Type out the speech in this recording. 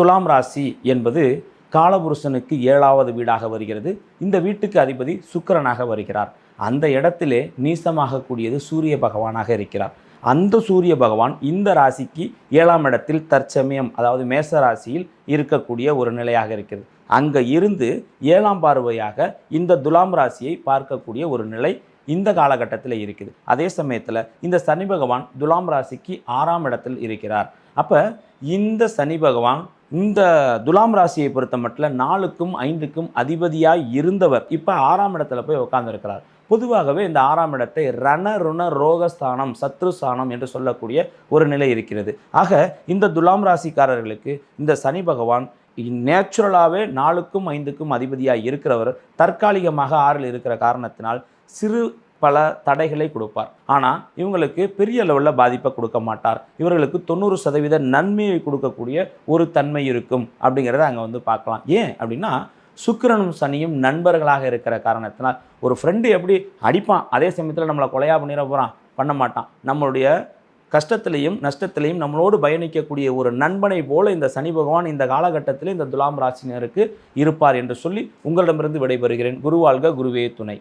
துலாம் ராசி என்பது காலபுருஷனுக்கு 7வது வீடாக வருகிறது. இந்த வீட்டுக்கு அதிபதி சுக்கிரனாக வருகிறார். அந்த இடத்திலே நீசமாகக்கூடியது சூரிய பகவானாக இருக்கிறார். அந்த சூரிய பகவான் இந்த ராசிக்கு 7ஆம் இடத்தில் தற்சமயம், அதாவது மேச ராசியில் இருக்கக்கூடிய ஒரு நிலையாக இருக்கிறது. அங்கே இருந்து 7ஆம் பார்வையாக இந்த துலாம் ராசியை பார்க்கக்கூடிய ஒரு நிலை இந்த காலகட்டத்தில் இருக்குது. அதே சமயத்தில் இந்த சனி பகவான் துலாம் ராசிக்கு 6ஆம் இடத்தில் இருக்கிறார். அப்போ இந்த சனி பகவான் இந்த துலாம் ராசியை பொறுத்த மட்டும் 4க்கும் 5க்கும் அதிபதியாக இருந்தவர் இப்போ 6ஆம் இடத்துல போய் உட்கார்ந்துருக்கிறார். பொதுவாகவே இந்த 6ஆம் இடத்தை ரணருண ரோகஸ்தானம், சத்ருஸ்தானம் என்று சொல்லக்கூடிய ஒரு நிலை இருக்கிறது. ஆக இந்த துலாம் ராசிக்காரர்களுக்கு இந்த சனி பகவான் நேச்சுரலாகவே 4க்கும் 5க்கும் அதிபதியாக இருக்கிறவர் தற்காலிகமாக 6ல் இருக்கிற காரணத்தினால் சிறு பல தடைகளை கொடுப்பார். ஆனால் இவங்களுக்கு பெரிய லெவலில் பாதிப்பை கொடுக்க மாட்டார். இவர்களுக்கு 90% நன்மையை கொடுக்கக்கூடிய ஒரு தன்மை இருக்கும் அப்படிங்கிறத அங்கே பார்க்கலாம். ஏன் அப்படின்னா சுக்கிரனும் சனியும் நண்பர்களாக இருக்கிற காரணத்தினால் ஒரு ஃப்ரெண்டு எப்படி அடிப்பான், அதே சமயத்தில் நம்மளை கொலையா பண்ணிட போகிறான், பண்ண மாட்டான். நம்மளுடைய கஷ்டத்திலையும் நஷ்டத்திலையும் நம்மளோடு பயணிக்கக்கூடிய ஒரு நண்பனை போல இந்த சனி பகவான் இந்த காலகட்டத்தில் இந்த துலாம் ராசினருக்கு இருப்பார் என்று சொல்லி உங்களிடமிருந்து விடைபெறுகிறேன். குருவாழ்க, குருவே துணை.